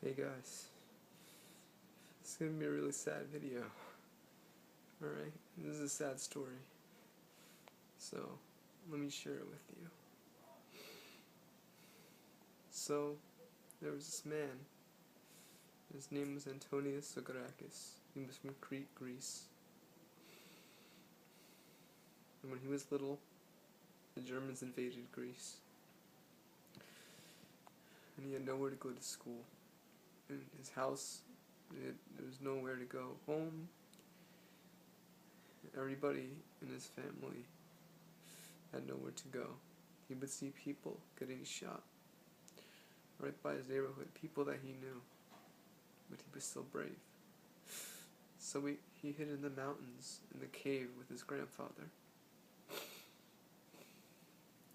Hey guys, this is gonna be a really sad video. Alright, this is a sad story. So, let me share it with you. So, there was this man. His name was Antonius Sokarakis. He was from Crete, Greece. And when he was little, the Germans invaded Greece. And he had nowhere to go to school. In his house, there was nowhere to go home. Everybody in his family had nowhere to go. He would see people getting shot right by his neighborhood, people that he knew, but he was still brave. So he hid in the mountains, in the cave with his grandfather.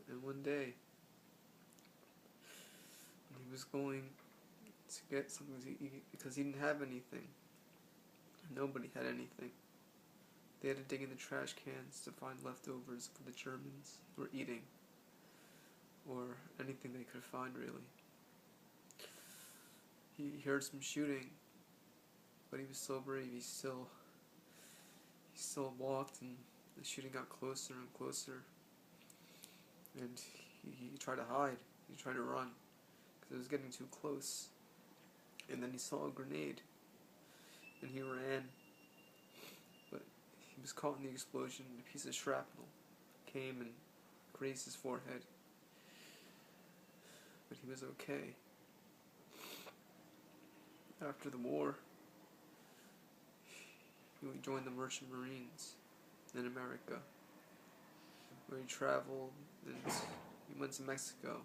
And one day, he was going to get something to eat because he didn't have anything. Nobody had anything. They had to dig in the trash cans to find leftovers for the Germans were eating, or anything they could find, really. He heard some shooting, but he was so brave. He still walked, and the shooting got closer and closer. And he tried to hide. He tried to run because it was getting too close. And then he saw a grenade, and he ran. But he was caught in the explosion. A piece of shrapnel came and grazed his forehead. But he was okay. After the war, he joined the Merchant Marines in America, where he traveled, and he went to Mexico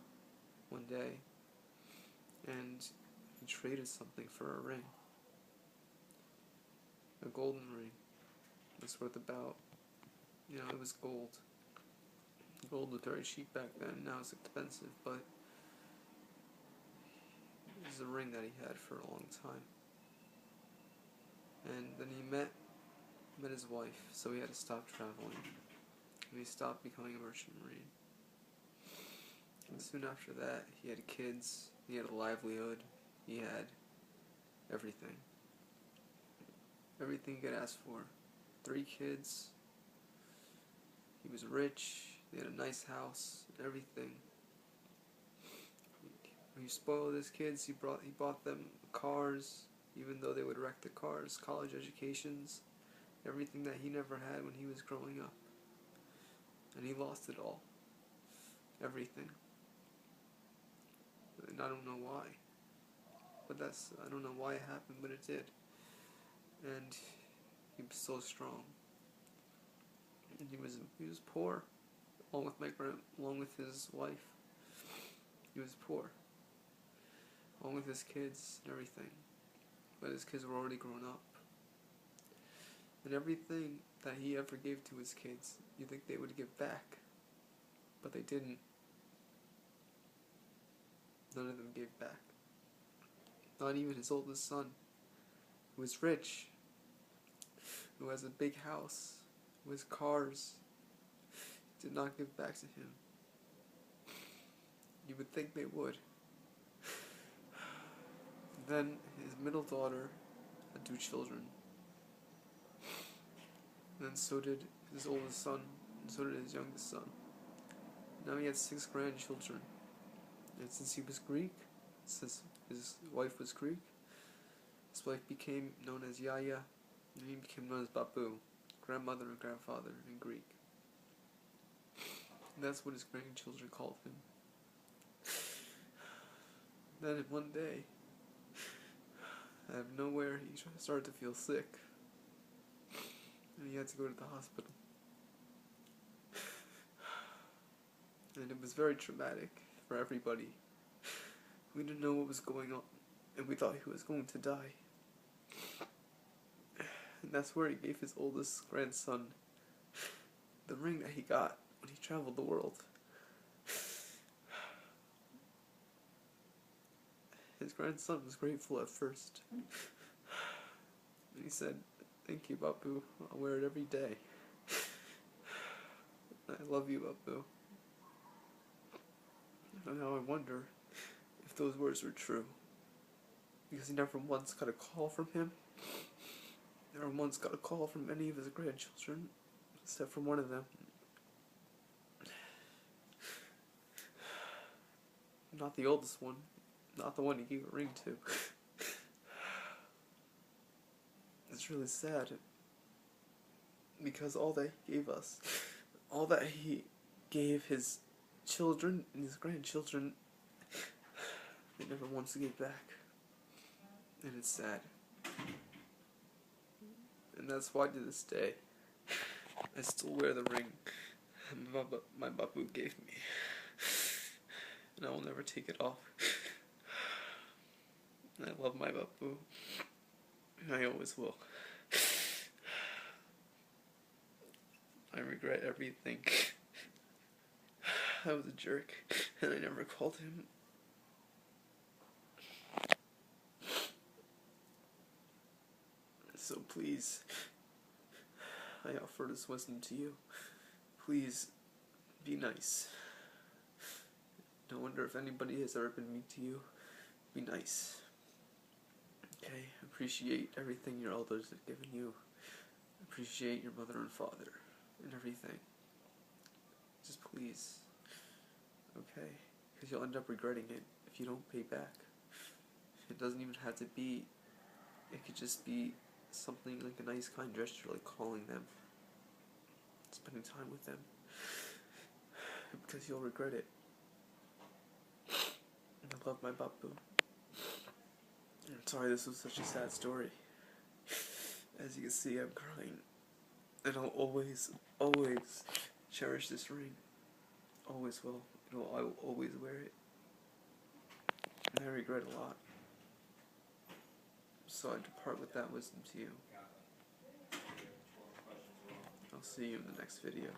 one day, and he traded something for a ring, a golden ring. It's worth about, it was gold. Gold was very cheap back then. Now it's expensive, but it was a ring that he had for a long time. And then he met his wife, so he had to stop traveling. And he stopped becoming a merchant marine. And soon after that, he had kids, he had a livelihood, he had everything. Everything he could ask for. 3 kids, he was rich, he had a nice house, everything. When he spoiled his kids, he bought them cars, even though they would wreck the cars, college educations, everything that he never had when he was growing up. And he lost it all. Everything. And I don't know why. But I don't know why it happened, but it did. And he was so strong. And he was poor, along with his wife. He was poor, along with his kids and everything. But his kids were already grown up. And everything that he ever gave to his kids, you think they would give back. But they didn't. None of them gave back. Not even his oldest son, who was rich, who has a big house, who has cars, did not give back to him. You would think they would. Then his middle daughter had 2 children. And then so did his oldest son, and so did his youngest son. Now he had 6 grandchildren. And since he was Greek, since his wife was Greek, his wife became known as Yaya, and he became known as Babu, grandmother and grandfather in Greek. And that's what his grandchildren called him. Then one day, out of nowhere, he started to feel sick, and he had to go to the hospital. And it was very traumatic for everybody. We didn't know what was going on, and we thought he was going to die. And that's where he gave his oldest grandson the ring that he got when he traveled the world. His grandson was grateful at first. And he said, "Thank you, Babu. I'll wear it every day. I love you, Babu." And now I wonder if those words were true. because he never once got a call from him. Never once got a call from any of his grandchildren, except from one of them. Not the oldest one. Not the one he gave a ring to. It's really sad. Because all that he gave us, all that he gave his children and his grandchildren, they never once gave back. And it's sad. And that's why to this day, I still wear the ring my Babu gave me. And I will never take it off. I love my Babu. And I always will. I regret everything. I was a jerk, and I never called him. So please, I offer this wisdom to you. Please, be nice. No wonder if anybody has ever been mean to you. Be nice. Okay? Appreciate everything your elders have given you. Appreciate your mother and father and everything. Just please. Okay? Because you'll end up regretting it if you don't pay back. It doesn't even have to be. It could just be something like a nice kind gesture, like calling them, spending time with them, because you'll regret it. I love my Babu. I'm sorry this was such a sad story. As you can see, I'm crying, and I'll always, always cherish this ring. Always will. I will always wear it, and I regret a lot. So I depart with that wisdom to you. I'll see you in the next video.